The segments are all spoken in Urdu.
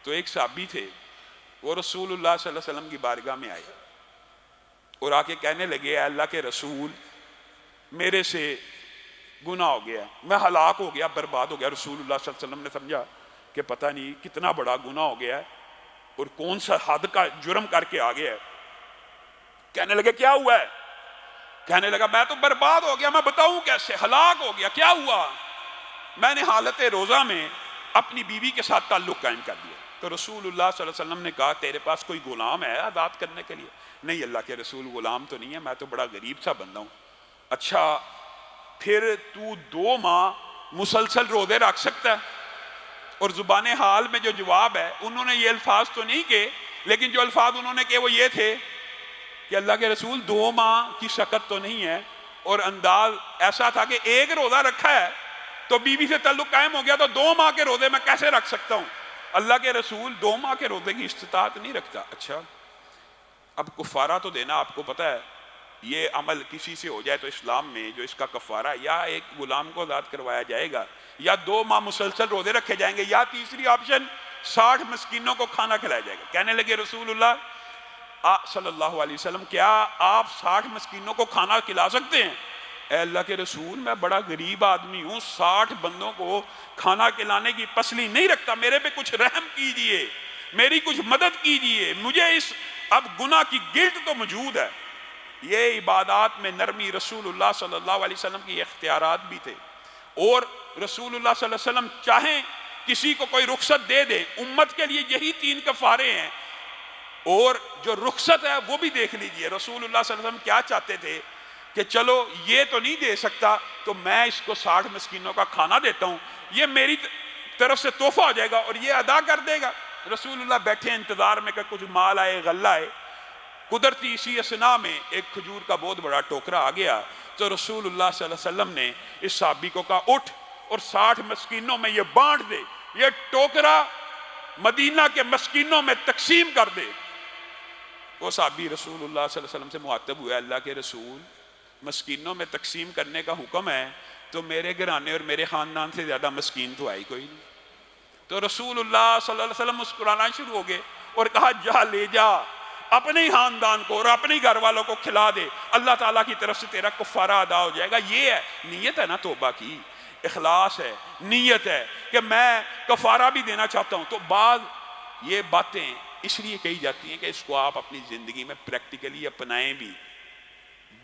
تو ایک صحابی تھے، وہ رسول اللہ صلی اللہ علیہ وسلم کی بارگاہ میں آئے اور آ کے کہنے لگے، اے اللہ کے رسول، میرے سے گناہ ہو گیا، میں ہلاک ہو گیا، برباد ہو گیا۔ رسول اللہ صلی اللہ علیہ وسلم نے سمجھا کہ پتہ نہیں کتنا بڑا گناہ ہو گیا ہے اور کون سا حد کا جرم کر کے آ گیا ہے۔ کہنے لگے کیا ہوا ہے؟ کہنے لگا میں تو برباد ہو گیا، میں بتاؤں کیسے، ہلاک ہو گیا۔ کیا ہوا؟ میں نے حالت روزہ میں اپنی بیوی کے ساتھ تعلق قائم کر دیا۔ تو رسول اللہ صلی اللہ علیہ وسلم نے کہا تیرے پاس کوئی غلام ہے آزاد کرنے کے لیے؟ نہیں اللہ کے رسول، غلام تو نہیں ہے، میں تو بڑا غریب سا بندہ ہوں۔ اچھا پھر تو 2 ماہ مسلسل روزے رکھ سکتا ہے؟ اور زبان حال میں جو جواب ہے، انہوں نے یہ الفاظ تو نہیں کہ، لیکن جو الفاظ انہوں نے کہ وہ یہ تھے کہ اللہ کے رسول 2 ماہ کی شکت تو نہیں ہے، اور انداز ایسا تھا کہ ایک روزہ رکھا ہے تو بیوی سے تعلق قائم ہو گیا، تو 2 ماہ کے روزے میں کیسے رکھ سکتا ہوں؟ اللہ کے رسول 2 ماہ کے روزے کی استطاعت نہیں رکھتا۔ اچھا اب کفارہ تو دینا، آپ کو پتہ ہے یہ عمل کسی سے ہو جائے تو اسلام میں جو اس کا کفارہ یا ایک غلام کو آزاد کروایا جائے گا، یا 2 ماہ مسلسل روزے رکھے جائیں گے، یا تیسری آپشن 60 مسکینوں کو کھانا کھلایا جائے گا۔ کہنے لگے رسول اللہ صلی اللہ علیہ وسلم، کیا آپ 60 مسکینوں کو کھانا کھلا سکتے ہیں؟ اے اللہ کے رسول میں بڑا غریب آدمی ہوں، 60 بندوں کو کھانا کھلانے کی پسلی نہیں رکھتا، میرے پہ کچھ رحم کیجئے، میری کچھ مدد کیجئے، مجھے اس اب گناہ کی گلٹ تو موجود ہے۔ یہ عبادات میں نرمی رسول اللہ صلی اللہ علیہ وسلم کی اختیارات بھی تھے، اور رسول اللہ صلی اللہ علیہ وسلم چاہیں کسی کو کوئی رخصت دے دیں، امت کے لیے یہی 3 کفارے ہیں، اور جو رخصت ہے وہ بھی دیکھ لیجئے رسول اللہ صلی اللہ علیہ وسلم کیا چاہتے تھے کہ چلو یہ تو نہیں دے سکتا تو میں اس کو 60 مسکینوں کا کھانا دیتا ہوں، یہ میری طرف سے تحفہ ہو جائے گا اور یہ ادا کر دے گا۔ رسول اللہ بیٹھے انتظار میں کہ کچھ مال آئے، غلہ آئے، قدرتی اسی اسنا میں ایک کھجور کا بہت بڑا ٹوکرا آ گیا، تو رسول اللہ صلی اللہ علیہ وسلم نے اس صحابی کو کہا اٹھ اور 60 مسکینوں میں یہ بانٹ دے، یہ ٹوکرا مدینہ کے مسکینوں میں تقسیم کر دے۔ وہ صحابی رسول اللہ صلی اللہ علیہ وسلم سے مخاطب ہوا، اللہ کے رسول مسکینوں میں تقسیم کرنے کا حکم ہے تو میرے گھرانے اور میرے خاندان سے زیادہ مسکین تو آئی کوئی نہیں۔ تو رسول اللہ صلی اللہ علیہ وسلم مسکرانا شروع ہو گئے اور کہا جا لے جا اپنے ہی خاندان کو اور اپنے ہی گھر والوں کو کھلا دے، اللہ تعالیٰ کی طرف سے تیرا کفارہ ادا ہو جائے گا۔ یہ ہے نیت ہے نا توبہ کی، اخلاص ہے، نیت ہے کہ میں کفارہ بھی دینا چاہتا ہوں۔ تو بعض یہ باتیں اس لیے کہی جاتی ہیں کہ اس کو آپ اپنی زندگی میں پریکٹیکلی اپنائیں بھی،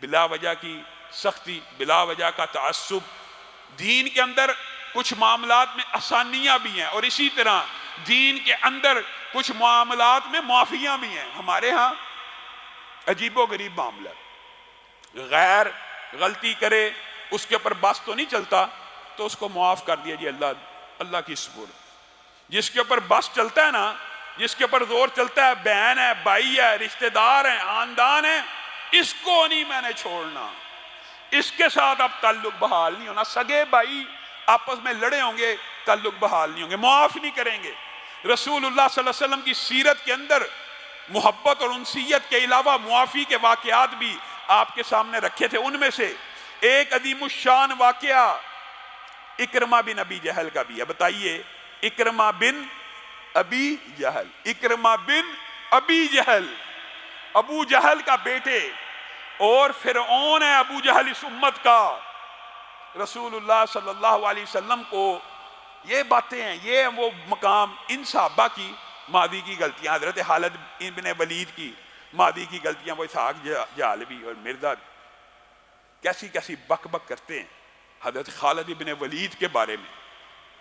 بلا وجہ کی سختی، بلا وجہ کا تعصب۔ دین کے اندر کچھ معاملات میں آسانیاں بھی ہیں، اور اسی طرح دین کے اندر کچھ معاملات میں معافیاں بھی ہیں۔ ہمارے ہاں عجیب و غریب معاملہ، غیر غلطی کرے اس کے اوپر بس تو نہیں چلتا تو اس کو معاف کر دیا جی اللہ کی سپرد۔ جس کے اوپر بس چلتا ہے نا، جس کے اوپر زور چلتا ہے، بہن ہے، بھائی ہے، رشتہ دار ہیں، خاندان ہے، اس کو نہیں میں نے چھوڑنا، اس کے ساتھ اب تعلق بحال نہیں ہونا۔ سگے بھائی آپس میں لڑے ہوں گے، تعلق بحال نہیں ہوں گے، معاف نہیں کریں گے۔ رسول اللہ صلی اللہ علیہ وسلم کی سیرت کے اندر محبت اور انسیت کے علاوہ معافی کے واقعات بھی آپ کے سامنے رکھے تھے۔ ان میں سے ایک عظیم الشان واقعہ اکرمہ بن ابی جہل کا بھی ہے۔ بتائیے، اکرمہ بن ابی جہل، اکرمہ بن ابی جہل، ابو جہل کا بیٹے، اور فرعون ہے ابو جہل اس امت کا۔ رسول اللہ صلی اللہ علیہ وسلم کو یہ باتیں ہیں، یہ ہیں وہ مقام۔ ان صحابہ کی ماضی کی غلطیاں، حضرت خالد ابن ولید کی ماضی کی غلطیاں، وہ اسحاق جعلوی اور مرزا کیسی کیسی بک بک کرتے ہیں حضرت خالد ابن ولید کے بارے میں۔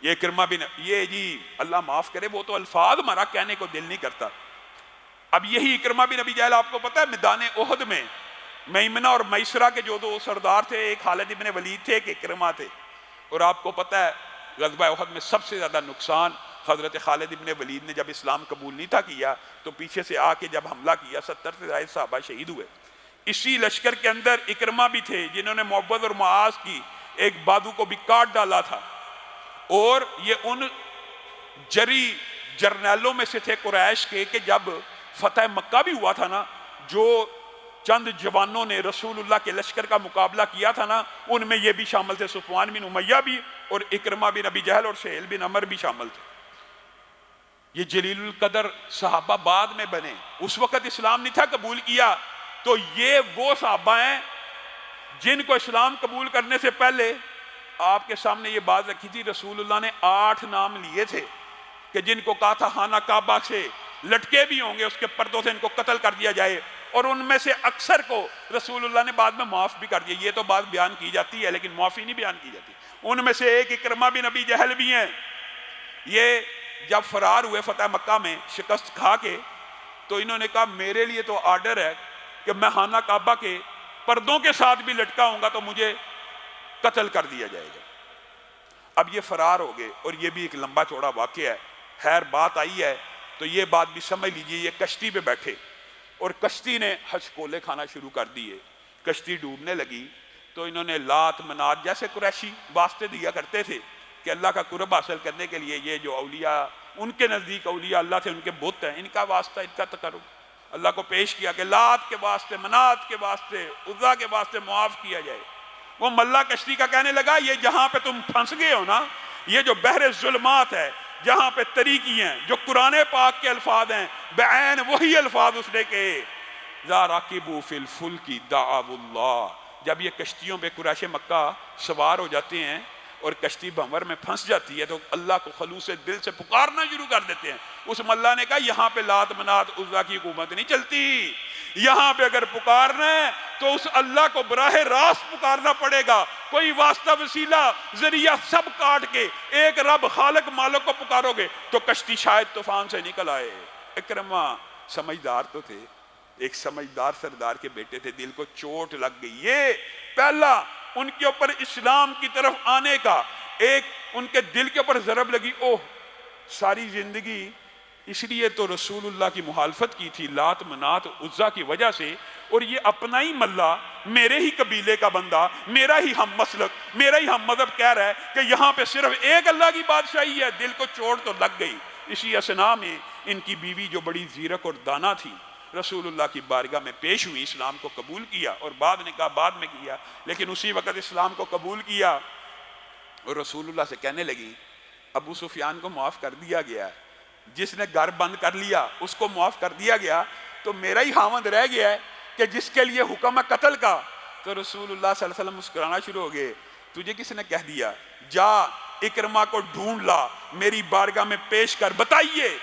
یہ اکرمہ بن، یہ جی اللہ معاف کرے، وہ تو الفاظ ہمارا کہنے کو دل نہیں کرتا۔ اب یہی اکرمہ بن ابی جہل آپ کو پتہ ہے میدان احد میں میمنہ اور میسرہ کے جو 2 سردار تھے، ایک خالد ابن ولید تھے، ایک اکرمہ تھے، اور آپ کو پتہ ہے غزوہ احد میں سب سے زیادہ نقصان حضرت خالد ابن ولید نے جب اسلام قبول نہیں تھا کیا تو پیچھے سے آ کے جب حملہ کیا 70 سے زائد صحابہ شہید ہوئے۔ اسی لشکر کے اندر اکرمہ بھی تھے جنہوں نے معوذ اور معاذ کی ایک بازو کو بھی کاٹ ڈالا تھا، اور یہ ان جری جرنیلوں میں سے تھے قریش کے کہ جب فتح مکہ بھی ہوا تھا نا، جو چند جوانوں نے رسول اللہ کے لشکر کا مقابلہ کیا تھا نا، ان میں یہ بھی شامل تھے، صفوان بن امیہ بھی، اور اکرمہ بن ابی جہل اور سہیل بن عمر بھی شامل تھے۔ یہ جلیل القدر صحابہ بعد میں بنے، اس وقت اسلام نہیں تھا قبول کیا. تو یہ وہ صحابہ ہیں جن کو اسلام قبول کرنے سے پہلے آپ کے سامنے یہ بات رکھی تھی. رسول اللہ نے 8 نام لیے تھے کہ جن کو کہا تھا خانہ کعبہ سے لٹکے بھی ہوں گے اس کے پردوں سے ان کو قتل کر دیا جائے، اور ان میں سے اکثر کو رسول اللہ نے بعد میں معاف بھی کر دیا. یہ تو بات بیان کی جاتی ہے لیکن معافی نہیں بیان کی جاتی. ان میں سے ایک اکرمہ بن ابی جہل بھی ہیں. یہ جب فرار ہوئے فتح مکہ میں شکست کھا کے، تو انہوں نے کہا میرے لیے تو آرڈر ہے کہ میں خانہ کعبہ کے پردوں کے ساتھ بھی لٹکا ہوں گا تو مجھے قتل کر دیا جائے گا. اب یہ فرار ہو گئے اور یہ بھی ایک لمبا چوڑا واقعہ ہے. خیر بات آئی ہے تو یہ بات بھی سمجھ لیجئے. یہ کشتی پہ بیٹھے اور کشتی نے ہچکولے کھانا شروع کر دیے. کشتی ڈوبنے لگی تو انہوں نے لات منات جیسے قریشی واسطے دیا کرتے تھے کہ اللہ کا قرب حاصل کرنے کے لیے یہ جو اولیاء ان کے نزدیک اولیاء اللہ تھے ان کے بت ہیں، ان کا واسطہ ان کا تقرب اللہ کو پیش کیا کہ لات کے واسطے منات کے واسطے عزا کے واسطے معاف کیا جائے. وہ ملا کشتی کا کہنے لگا یہ جہاں پہ تم پھنس گئے ہو نا، یہ جو بحر ظلمات ہے جہاں پہ طریقی ہیں جو قرآن پاک کے الفاظ ہیں بعین وہی الفاظ اس نے کہے ذا راکبوا فی الفلک دعوا اللہ. جب یہ کشتیوں پہ قریش مکہ سوار ہو جاتے ہیں اور کشتی بھنور میں پھنس جاتی ہے تو اللہ کو خلوص دل سے پکارنا شروع کر دیتے ہیں. اس ملا نے کہا یہاں پہ لات منات عزا کی حکومت نہیں چلتی، یہاں پہ اگر پکارنا ہے تو اس اللہ کو براہ راست پکارنا پڑے گا. کوئی واسطہ وسیلہ ذریعہ سب کاٹ کے ایک رب خالق مالک کو پکارو گے تو کشتی شاید طوفان سے نکل آئے. اکرمہ سمجھدار تو تھے، ایک سمجھدار سردار کے بیٹے تھے، دل کو چوٹ لگ گئی. یہ پہلا ان کے اوپر اسلام کی طرف آنے کا ایک ان کے دل کے اوپر ضرب لگی. اوہ ساری زندگی اس لیے تو رسول اللہ کی مخالفت کی تھی لات منات عزا کی وجہ سے، اور یہ اپنا ہی ملا میرے ہی قبیلے کا بندہ میرا ہی ہم مسلک میرا ہی ہم مذہب کہہ رہا ہے کہ یہاں پہ صرف ایک اللہ کی بادشاہی ہے. دل کو چوٹ تو لگ گئی. اسی اسنا میں ان کی بیوی جو بڑی زیرک اور دانا تھی رسول اللہ کی بارگاہ میں پیش ہوئی، اسلام کو قبول کیا، اور بعد نے کہا بعد میں کیا لیکن اسی وقت اسلام کو قبول کیا. اور رسول اللہ سے کہنے لگی ابو سفیان کو معاف کر دیا گیا، جس نے گھر بند کر لیا اس کو معاف کر دیا گیا، تو میرا ہی خاوند رہ گیا ہے کہ جس کے لیے حکم ہے قتل کا. تو رسول اللہ صلی اللہ علیہ وسلم مسکرانا شروع ہو گئے. تجھے کس نے کہہ دیا؟ جا اکرمہ کو ڈھونڈ لا میری بارگاہ میں پیش کر، بتائیے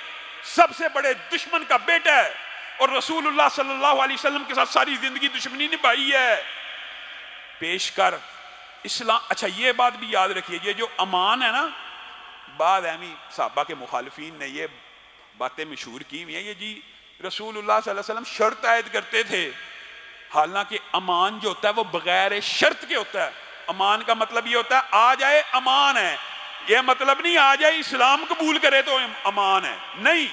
سب سے بڑے دشمن کا بیٹا ہے اور رسول اللہ صلی اللہ علیہ وسلم کے ساتھ ساری زندگی دشمنی نبھائی ہے، پیش کر اسلام. اچھا یہ بات بھی یاد رکھیے، یہ جو امان ہے نا، بعض اہمی صحابہ کے مخالفین نے یہ باتیں مشہور کی ہوئی ہیں، یہ جی رسول اللہ صلی اللہ علیہ وسلم شرط عائد کرتے تھے، حالانکہ امان جو ہوتا ہے وہ بغیر شرط کے ہوتا ہے. امان کا مطلب یہ ہوتا ہے آ جائے امان ہے، یہ مطلب نہیں آ جائے اسلام قبول کرے تو امان ہے، نہیں،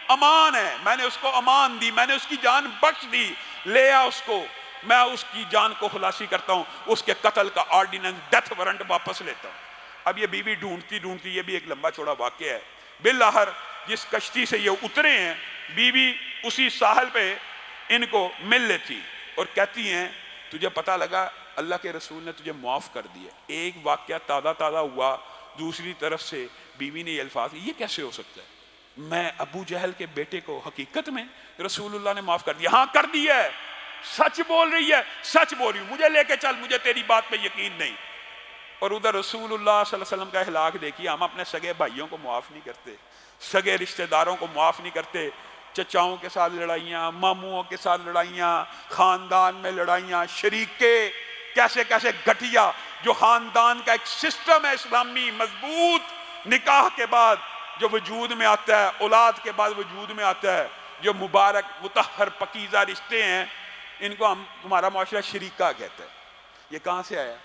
امان ہے. میں نے اس کو امان دی، میں نے اس کی جان بخش دی، لے آ اس کو، میں اس کی جان کو خلاصی کرتا ہوں، اس کے قتل کا آرڈیننس ڈیتھ وارنٹ واپس لیتا ہوں. اب یہ بیوی ڈھونڈتی ڈھونڈتی، یہ بھی ایک لمبا چوڑا واقعہ ہے، بالآخر جس کشتی سے یہ اترے ہیں بیوی اسی ساحل پہ ان کو مل لیتی اور کہتی ہیں تجھے پتہ لگا اللہ کے رسول نے تجھے معاف کر دیا. ایک واقعہ تازہ تازہ ہوا، دوسری طرف سے بیوی نے یہ الفاظ، یہ کیسے ہو سکتا ہے؟ میں ابو جہل کے بیٹے کو حقیقت میں رسول اللہ نے معاف کر دیا؟ ہاں کر دیا ہے، سچ بول رہی ہے، سچ بول رہی ہوں، مجھے لے کے چل، مجھے تیری بات پہ یقین نہیں. اور ادھر رسول اللہ صلی اللہ علیہ وسلم کا اخلاق دیکھیے، ہم اپنے سگے بھائیوں کو معاف نہیں کرتے، سگے رشتہ داروں کو معاف نہیں کرتے، چچاؤں کے ساتھ لڑائیاں، ماموں کے ساتھ لڑائیاں، خاندان میں لڑائیاں، شریکے کیسے کیسے گھٹیا، جو خاندان کا ایک سسٹم ہے اسلامی مضبوط، نکاح کے بعد جو وجود میں آتا ہے، اولاد کے بعد وجود میں آتا ہے، جو مبارک مطہر پکیزہ رشتے ہیں، ان کو ہمارا معاشرہ شریکہ کہتا ہے. یہ کہاں سے آیا؟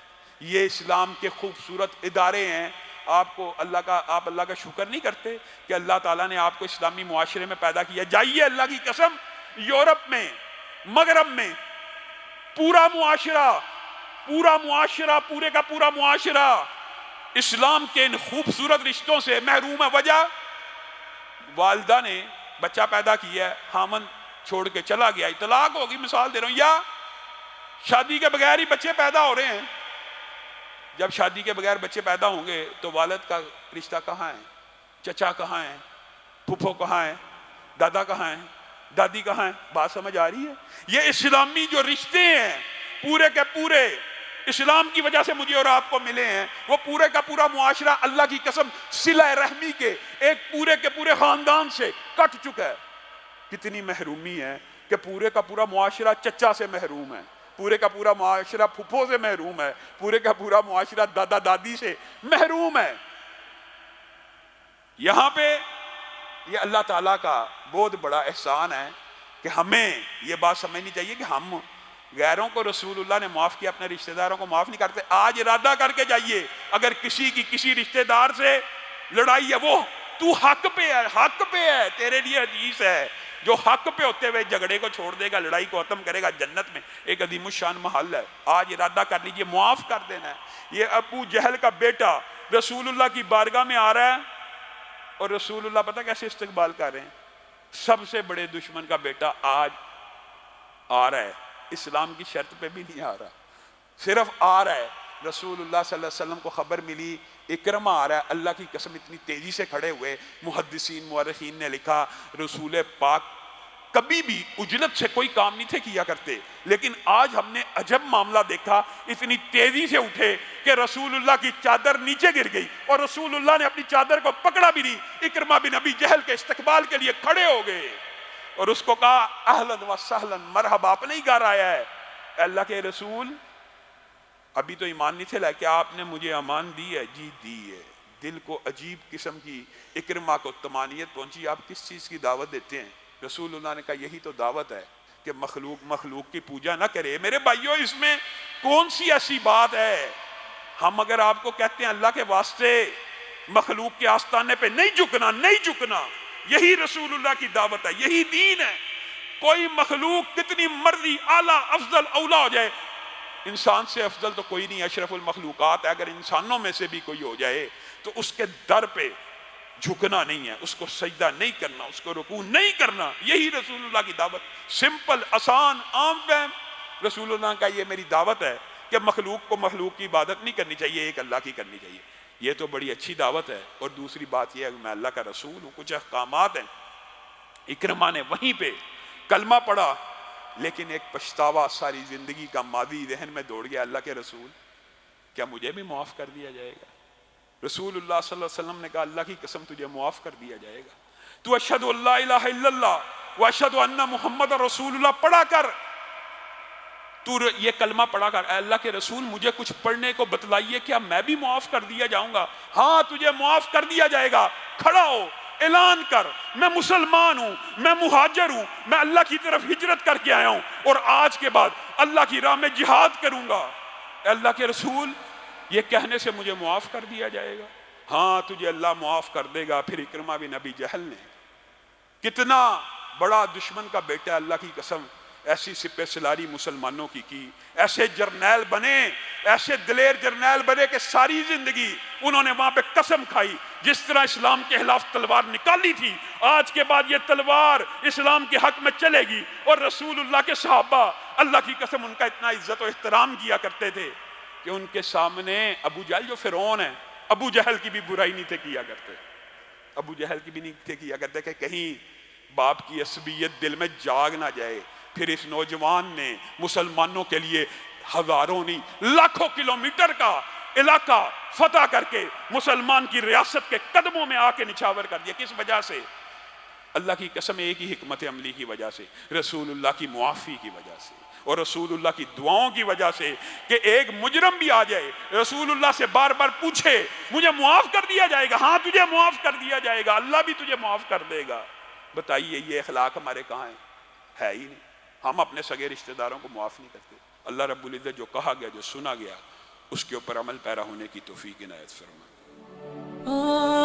یہ اسلام کے خوبصورت ادارے ہیں. آپ اللہ کا شکر نہیں کرتے کہ اللہ تعالیٰ نے آپ کو اسلامی معاشرے میں پیدا کیا؟ جائیے اللہ کی قسم، یورپ میں، مغرب میں پورا معاشرہ پورے کا پورا معاشرہ اسلام کے ان خوبصورت رشتوں سے محروم ہے. وجہ والدہ نے بچہ پیدا کیا ہے، خامن چھوڑ کے چلا گیا، طلاق ہوگی، مثال دے رہا ہوں، یا شادی کے بغیر ہی بچے پیدا ہو رہے ہیں. جب شادی کے بغیر بچے پیدا ہوں گے تو والد کا رشتہ کہاں ہے؟ چچا کہاں ہے؟ پھپھو کہاں ہے، دادا کہاں ہے، دادی کہاں ہے؟ بات سمجھ آ رہی ہے؟ یہ اسلامی جو رشتے ہیں پورے کے پورے اسلام کی وجہ سے مجھے اور آپ کو ملے ہیں، وہ پورے کا پورا معاشرہ اللہ کی قسم صلہ رحمی کے ایک پورے کے پورے خاندان سے کٹ چکا ہے۔ کتنی محرومی ہے کہ پورے کا پورا معاشرہ چچا سے محروم ہے، پورے کا پورا معاشرہ پھپھو سے محروم ہے، پورے کا پورا معاشرہ دادا دادی سے محروم ہے۔ یہاں پہ یہ اللہ تعالیٰ کا بہت بڑا احسان ہے کہ ہمیں یہ بات سمجھنی چاہیے کہ ہم غیروں کو رسول اللہ نے معاف کیا، اپنے رشتہ داروں کو معاف نہیں کرتے۔ آج ارادہ کر کے جائیے، اگر کسی کی کسی رشتہ دار سے لڑائی ہے، وہ تو حق پہ ہے، حق پہ ہے، تیرے لیے حدیث ہے، جو حق پہ ہوتے ہوئے جھگڑے کو چھوڑ دے گا، لڑائی کو ختم کرے گا، جنت میں ایک عظیم الشان محل ہے۔ آج ارادہ کر لیجئے، معاف کر دینا ہے۔ یہ ابو جہل کا بیٹا رسول اللہ کی بارگاہ میں آ رہا ہے، اور رسول اللہ پتہ کیسے استقبال کر رہے ہیں؟ سب سے بڑے دشمن کا بیٹا آج آ رہا ہے، اسلام کی شرط پہ بھی نہیں آ رہا، صرف آ رہا ہے۔ رسول اللہ صلی اللہ علیہ وسلم کو خبر ملی اکرمہ آ رہا ہے، اللہ کی قسم اتنی تیزی سے کھڑے ہوئے، محدثین مورخین نے لکھا رسول پاک کبھی بھی عجلت سے کوئی کام نہیں تھے کیا کرتے، لیکن آج ہم نے عجب معاملہ دیکھا، اتنی تیزی سے اٹھے کہ رسول اللہ کی چادر نیچے گر گئی، اور رسول اللہ نے اپنی چادر کو پکڑا بھی نہیں، اکرمہ بن ابی جہل کے استقبال کے لیے کھڑے ہو گئے اور اس کو کہا اہلاً و سہلاً، مرحبا، آپ نے ہی گھر آیا ہے۔ اے اللہ کے رسول، ابھی تو ایمان نہیں تھے لائے، کہ آپ نے مجھے امان دی ہے؟ جی دی ہے۔ دل کو عجیب قسم کی اکرمہ کو طمانینت پہنچی، آپ کس چیز کی دعوت دیتے ہیں؟ رسول اللہ نے کہا یہی تو دعوت ہے کہ مخلوق کی پوجا نہ کرے۔ میرے بھائیو، اس میں کون سی ایسی بات ہے؟ ہم اگر آپ کو کہتے ہیں اللہ کے واسطے مخلوق کے آستانے پہ نہیں جھکنا، نہیں جھکنا، یہی رسول اللہ کی دعوت ہے، یہی دین ہے۔ کوئی مخلوق کتنی مرضی اعلیٰ افضل اولا ہو جائے، انسان سے افضل تو کوئی نہیں، اشرف المخلوقات ہے، اگر انسانوں میں سے بھی کوئی ہو جائے تو اس کے در پہ جھکنا نہیں ہے، اس کو سجدہ نہیں کرنا، اس کو رکوع نہیں کرنا، یہی رسول اللہ کی دعوت۔ سمپل، آسان، عام فہم۔ رسول اللہ کا یہ میری دعوت ہے کہ مخلوق کو مخلوق کی عبادت نہیں کرنی چاہیے، ایک اللہ کی کرنی چاہیے۔ یہ تو بڑی اچھی دعوت ہے۔ اور دوسری بات یہ ہے کہ میں اللہ کا رسول ہوں، کچھ احکامات ہیں۔ اکرمہ نے وہیں پہ کلمہ پڑھا، لیکن ایک پچھتاوا ساری زندگی کا ماضی ذہن میں دوڑ گیا، اللہ کے رسول کیا مجھے بھی معاف کر دیا جائے گا؟ رسول اللہ صلی اللہ علیہ وسلم نے کہا اللہ کی قسم تجھے معاف کر دیا جائے گا، تو اشہد ان لا الہ الا اللہ واشہد ان محمد رسول اللہ پڑھا کر، تو یہ کلمہ پڑھا کر۔ اے اللہ کے رسول مجھے کچھ پڑھنے کو بتلائیے، کیا میں بھی معاف کر دیا جاؤں گا؟ ہاں تجھے معاف کر دیا جائے گا۔ کھڑا ہو، اعلان کر میں مسلمان ہوں، میں مہاجر ہوں، میں اللہ کی طرف ہجرت کر کے آیا ہوں، اور آج کے بعد اللہ کی راہ میں جہاد کروں گا۔ اے اللہ کے رسول یہ کہنے سے مجھے معاف کر دیا جائے گا؟ ہاں تجھے اللہ معاف کر دے گا۔ پھر اکرمہ بن ابی جہل نے، کتنا بڑا دشمن کا بیٹا، اللہ کی قسم، ایسی سپہ سلاری مسلمانوں کی ایسے جرنیل بنے، ایسے دلیر جرنیل بنے کہ ساری زندگی انہوں نے وہاں پہ قسم کھائی، جس طرح اسلام کے خلاف تلوار نکالی تھی، آج کے بعد یہ تلوار اسلام کے حق میں چلے گی۔ اور رسول اللہ کے صحابہ اللہ کی قسم ان کا اتنا عزت و احترام کیا کرتے تھے کہ ان کے سامنے ابو جہل جو فرعون ہے، ابو جہل کی بھی برائی نہیں تھے کیا کرتے، ابو جہل کی بھی نہیں تھے کیا کرتے کہ کہیں باپ کی عصبیت دل میں جاگ نہ جائے۔ پھر اس نوجوان نے مسلمانوں کے لیے ہزاروں نہیں لاکھوں کلومیٹر کا علاقہ فتح کر کے مسلمان کی ریاست کے قدموں میں آ کے نچھاور کر دیا۔ کس وجہ سے؟ اللہ کی قسم ایک ہی حکمت عملی کی وجہ سے، رسول اللہ کی معافی کی وجہ سے اور رسول اللہ کی دعاؤں کی وجہ سے، کہ ایک مجرم بھی آ جائے رسول اللہ سے بار بار پوچھے مجھے معاف کر دیا جائے گا؟ ہاں تجھے معاف کر دیا جائے گا، اللہ بھی تجھے معاف کر دے گا۔ بتائیے یہ اخلاق ہمارے کہاں ہے ہی نہیں۔ ہم اپنے سگے رشتہ داروں کو معاف نہیں کرتے۔ اللہ رب العزت جو کہا گیا، جو سنا گیا، اس کے اوپر عمل پیرا ہونے کی توفیق عنایت فرمائے۔